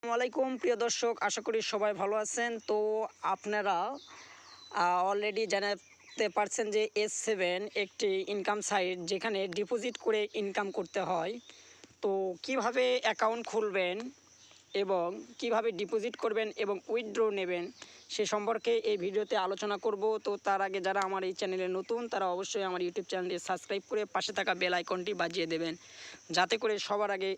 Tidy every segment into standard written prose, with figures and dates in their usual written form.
আসসালামাইকুম প্রিয় দর্শক, আশা করি সবাই ভালো আছেন। তো আপনারা অলরেডি জানাতে পারছেন যে S7 একটি ইনকাম সাইট, যেখানে ডিপোজিট করে ইনকাম করতে হয়। তো কিভাবে অ্যাকাউন্ট খুলবেন এবং কিভাবে ডিপোজিট করবেন এবং উইথড্র নেবেন সে সম্পর্কে এই ভিডিওতে আলোচনা করব। তো তার আগে যারা আমার এই চ্যানেলে নতুন, তারা অবশ্যই আমার ইউটিউব চ্যানেলটি সাবস্ক্রাইব করে পাশে থাকা বেল আইকনটি বাজিয়ে দেবেন, যাতে করে সবার আগে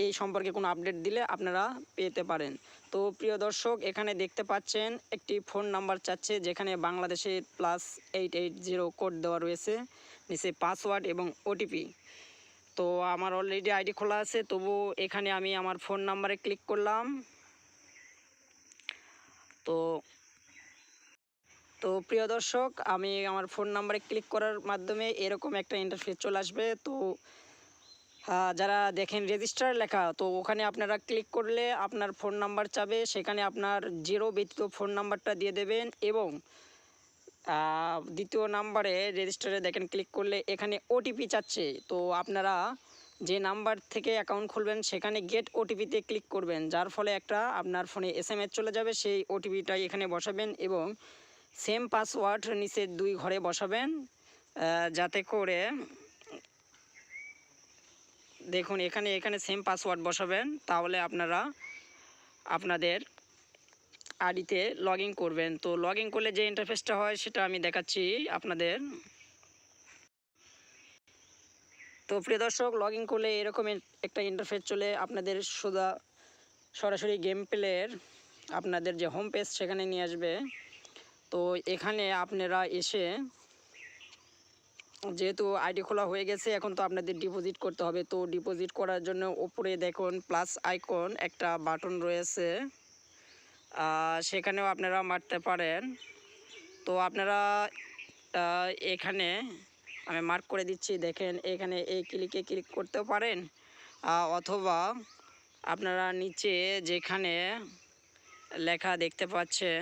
এই সম্পর্কে কোনো আপডেট দিলে আপনারা পেতে পারেন। তো প্রিয় দর্শক, এখানে দেখতে পাচ্ছেন একটি ফোন নাম্বার চাচ্ছে, যেখানে বাংলাদেশে +880 কোড দেওয়া রয়েছে, নিচে পাসওয়ার্ড এবং ওটিপি। তো আমার অলরেডি আইডি খোলা আছে, তবু এখানে আমি আমার ফোন নাম্বারে ক্লিক করলাম। তো তো প্রিয় দর্শক, আমি আমার ফোন নাম্বারে ক্লিক করার মাধ্যমে এরকম একটা ইন্টারফেস চলে আসবে। তো যারা দেখেন রেজিস্টার লেখা, তো ওখানে আপনারা ক্লিক করলে আপনার ফোন নাম্বার চাবে, সেখানে আপনার 0 ব্যতীত ফোন নাম্বারটা দিয়ে দেবেন এবং দ্বিতীয় নাম্বারে রেজিস্টারে দেখেন ক্লিক করলে এখানে ওটিপি চাচ্ছে। তো আপনারা যে নাম্বার থেকে অ্যাকাউন্ট খুলবেন সেখানে গেট ওটিপিতে ক্লিক করবেন, যার ফলে একটা আপনার ফোনে SMS চলে যাবে। সেই ওটিপিটাই এখানে বসাবেন এবং সেম পাসওয়ার্ড নিচে 2 ঘরে বসাবেন, যাতে করে দেখুন এখানে সেম পাসওয়ার্ড বসাবেন। তাহলে আপনারা আপনাদের আইডিতে লগ ইন করবেন। তো লগ ইন করলে যে ইন্টারফেসটা হয় সেটা আমি দেখাচ্ছি আপনাদের। তো প্রিয় দর্শক, লগ ইন করলে এরকম একটা ইন্টারফেস চলে আপনাদের সরাসরি গেম প্লের আপনাদের যে হোম পেজ সেখানে নিয়ে আসবে। তো এখানে আপনারা এসে, যেহেতু আইডি খোলা হয়ে গেছে, এখন তো আপনাদের ডিপোজিট করতে হবে। তো ডিপোজিট করার জন্য উপরে দেখুন প্লাস আইকন একটা বাটন রয়েছে, সেখানেও আপনারা মারতে পারেন। তো আপনারা এখানে আমি মার্ক করে দিচ্ছি, দেখেন এখানে এই ক্লিকে ক্লিক করতেও পারেন, অথবা আপনারা নিচে যেখানে লেখা দেখতে পাচ্ছেন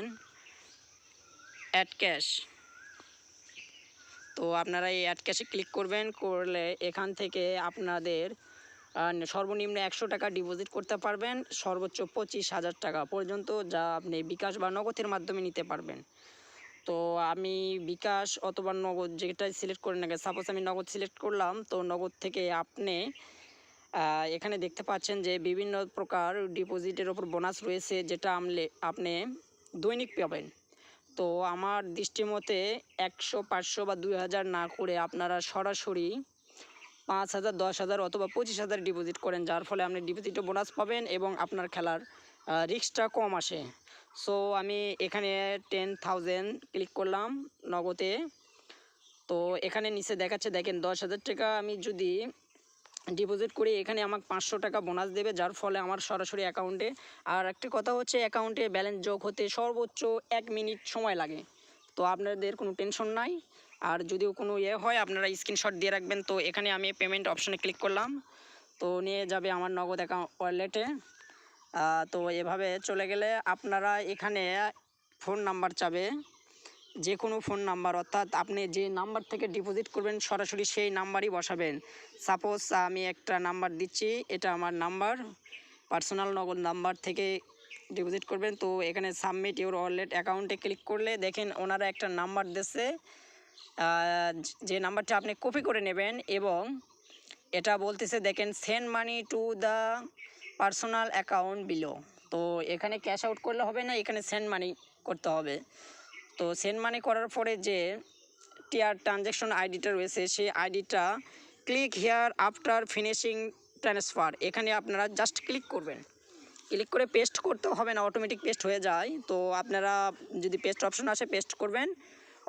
অ্যাড ক্যাশ, তো আপনারা এই অ্যাড ক্যাশে ক্লিক করবেন। করলে এখান থেকে আপনাদের সর্বনিম্ন 100 টাকা ডিপোজিট করতে পারবেন, সর্বোচ্চ 25,000 টাকা পর্যন্ত, যা আপনি বিকাশ বা নগদের মাধ্যমে নিতে পারবেন। তো আমি বিকাশ অথবা নগদ যেটাই সিলেক্ট করে নেবে, সাপোজ আমি নগদ সিলেক্ট করলাম। তো নগদ থেকে আপনি এখানে দেখতে পাচ্ছেন যে বিভিন্ন প্রকার ডিপোজিটের ওপর বোনাস রয়েছে, যেটা আপনি দৈনিক পাবেন। তো আমার দৃষ্টি মতে 100, 500 বা 2000 না করে আপনারা সরাসরি 5000, 10,000 অথবা 25,000 ডিপোজিট করেন, যার ফলে আপনি ডিপোজিটে বোনাস পাবেন এবং আপনার খেলার রিস্কটা কম আসে। সো আমি এখানে 10,000 ক্লিক করলাম নগদে। তো এখানে নিচে দেখাচ্ছে, দেখেন 10,000 টাকা আমি যদি ডিপোজিট করি, এখানে আমাকে 500 টাকা বোনাস দেবে, যার ফলে আমার সরাসরি অ্যাকাউন্টে। আর একটা কথা হচ্ছে, অ্যাকাউন্টে ব্যালেন্স যোগ হতে সর্বোচ্চ 1 মিনিট সময় লাগে। তো আপনাদের কোনো টেনশন নাই। আর যদিও কোনো হয়, আপনারা স্ক্রিনশট দিয়ে রাখবেন। তো এখানে আমি পেমেন্ট অপশনে ক্লিক করলাম, তো নিয়ে যাবে আমার নগদ অ্যাকাউন্ট ওয়ালেটে। তো এভাবে চলে গেলে আপনারা এখানে ফোন নাম্বার চাবে, যে কোনো ফোন নাম্বার, অর্থাৎ আপনি যে নাম্বার থেকে ডিপোজিট করবেন সরাসরি সেই নাম্বারই বসাবেন। সাপোজ আমি একটা নাম্বার দিচ্ছি, এটা আমার নাম্বার, পার্সোনাল নগদ নাম্বার থেকে ডিপোজিট করবেন। তো এখানে সাবমিট ইউর ওয়ালেট অ্যাকাউন্টে ক্লিক করলে দেখেন ওনারা একটা নাম্বার দিচ্ছে, যে নাম্বারটা আপনি কপি করে নেবেন এবং এটা বলতেছে দেখেন send money to the personal account below. তো এখানে ক্যাশ আউট করলে হবে না, এখানে সেন্ড মানি করতে হবে। তো সেন্ড মানি করার পরে যে টিআর ট্রানজ্যাকশন আইডিটা রয়েছে, সেই আইডিটা click here after finishing transfer, এখানে আপনারা জাস্ট ক্লিক করবেন। ক্লিক করে পেস্ট করতে হবে না, অটোমেটিক পেস্ট হয়ে যায়। তো আপনারা যদি পেস্ট অপশন আসে পেস্ট করবেন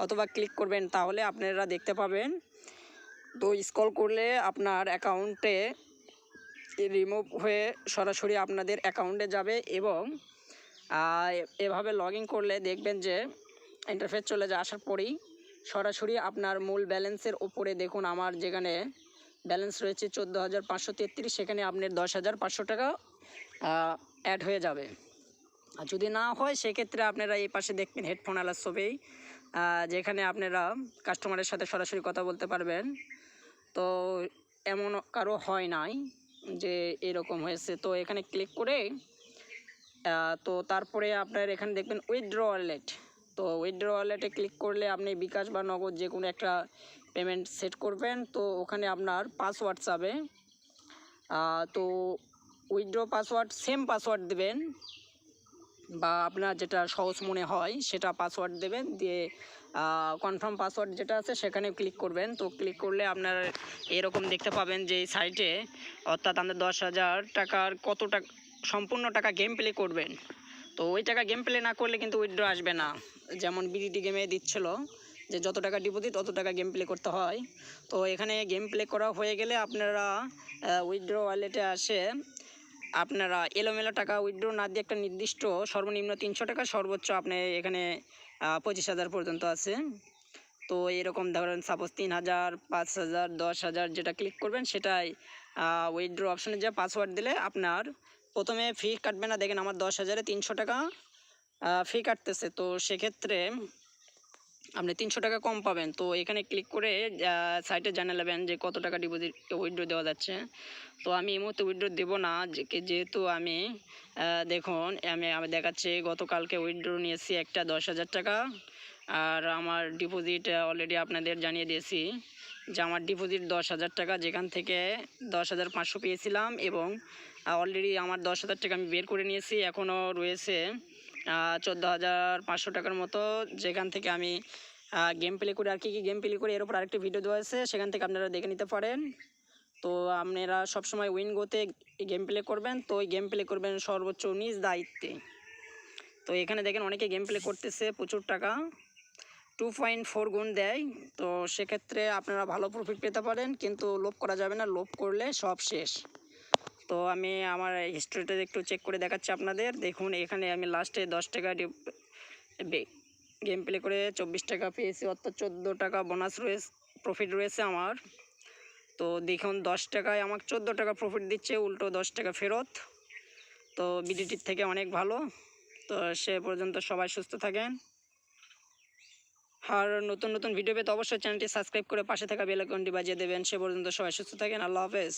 অথবা ক্লিক করবেন, তাহলে আপনারা দেখতে পাবেন। তো স্ক্রল করলে আপনার অ্যাকাউন্টে রিমুভ হয়ে সরাসরি আপনাদের অ্যাকাউন্টে যাবে এবং এভাবে লগ ইন করলে দেখবেন যে ইন্টারফেস চলে আসার পরেই সরাসরি আপনার মূল ব্যালেন্সের ওপরে দেখুন আমার যেখানে ব্যালেন্স রয়েছে 14,533, সেখানে আপনার 10,500 টাকা অ্যাড হয়ে যাবে। আর যদি না হয় সেক্ষেত্রে আপনারা এই পাশে দেখবেন হেডফোন আলার ছবি, যেখানে আপনারা কাস্টমারের সাথে সরাসরি কথা বলতে পারবেন। তো এমন কারো হয় নাই যে এরকম হয়েছে। তো এখানে ক্লিক করে তো তারপরে আপনার এখানে দেখবেন উইথড্র ওয়ালেট। তো উইথড্র ওয়ালেটে ক্লিক করলে আপনি বিকাশ বা নগদ যে কোনো একটা পেমেন্ট সেট করবেন। তো ওখানে আপনার পাসওয়ার্ড চাবে। তো উইথড্র পাসওয়ার্ড সেম পাসওয়ার্ড দেবেন, বা আপনার যেটা সহজ মনে হয় সেটা পাসওয়ার্ড দেবেন, দিয়ে কনফার্ম পাসওয়ার্ড যেটা আছে সেখানে ক্লিক করবেন। তো ক্লিক করলে আপনার এরকম দেখতে পাবেন যে এই সাইটে, অর্থাৎ আপনার 10,000 টাকার কত টাকা সম্পূর্ণ টাকা গেম প্লে করবেন। তো ওই টাকা গেম প্লে না করলে কিন্তু উইথড্র আসবে না। যেমন বিডিটি গেমে দিচ্ছিল যে যত টাকা ডিপোজিট তত টাকা গেম প্লে করতে হয়। তো এখানে গেম প্লে করা হয়ে গেলে আপনারা উইথড্র ওয়ালেটে আসে আপনারা এলোমেলো টাকা উইথড্র না দিয়ে একটা নির্দিষ্ট সর্বনিম্ন 300 টাকা, সর্বোচ্চ আপনি এখানে 25,000 পর্যন্ত আছে। তো এরকম ধরেন সাপোজ 3,000, 5,000, 10,000 যেটা ক্লিক করবেন সেটাই উইথড্র অপশানে যে পাসওয়ার্ড দিলে আপনার প্রথমে ফি কাটবে না। দেখেন আমার 10,000-এ 300 টাকা ফি কাটতেছে। তো সেক্ষেত্রে আপনি 300 টাকা কম পাবেন। তো এখানে ক্লিক করে সাইটে জানিয়ে নেবেন যে কত টাকা ডিপোজিট উইথড্র দেওয়া যাচ্ছে। তো আমি এই মুহূর্তে উইথড্র দেবো না, যেহেতু আমি দেখুন আমি দেখাচ্ছি গতকালকে উইথড্র নিয়েছি একটা 10,000 টাকা, আর আমার ডিপোজিট অলরেডি আপনাদের জানিয়ে দিয়েছি যে আমার ডিপোজিট 10,000 টাকা, যেখান থেকে 10,500 পেয়েছিলাম, এবং অলরেডি আমার 10,000 টাকা আমি বের করে নিয়েছি। এখনও রয়েছে 14,500 টাকার মতো, যেখান থেকে আমি গেম প্লে করে আর কি গেম প্লে করে এর উপর আরেকটি ভিডিও দেওয়া আছে, সেখান থেকে আপনারা দেখে নিতে পারেন। তো আপনারা সবসময় উইনগোতে গেম প্লে করবেন। তো ওই গেম প্লে করবেন সর্বোচ্চ নিজ দায়িত্বে। তো এখানে দেখেন অনেকে গেম প্লে করতেছে, প্রচুর টাকা 2.4 গুণ দেয়। তো সেক্ষেত্রে আপনারা ভালো প্রফিট পেতে পারেন, কিন্তু লোভ করা যাবে না, লোভ করলে সব শেষ। তো আমি আমার হিস্ট্রিটা একটু চেক করে দেখাচ্ছি আপনাদের। দেখুন এখানে আমি লাস্টে 10 টাকা গেম প্লে করে 24 টাকা পেয়েছি, অর্থাৎ 14 টাকা বোনাস রয়েছে, প্রফিট রয়েছে আমার। তো দেখুন 10 টাকায় আমাকে 14 টাকা প্রফিট দিচ্ছে, উল্টো 10 টাকা ফেরত। তো বিডিটির থেকে অনেক ভালো। তো সে পর্যন্ত সবাই সুস্থ থাকেন, আর নতুন নতুন ভিডিও পেতে অবশ্যই চ্যানেলটি সাবস্ক্রাইব করে পাশে থাকা বেল আইকনটি বাজিয়ে দেবেন। সে পর্যন্ত সবাই সুস্থ থাকেন। আল্লাহ হাফেজ।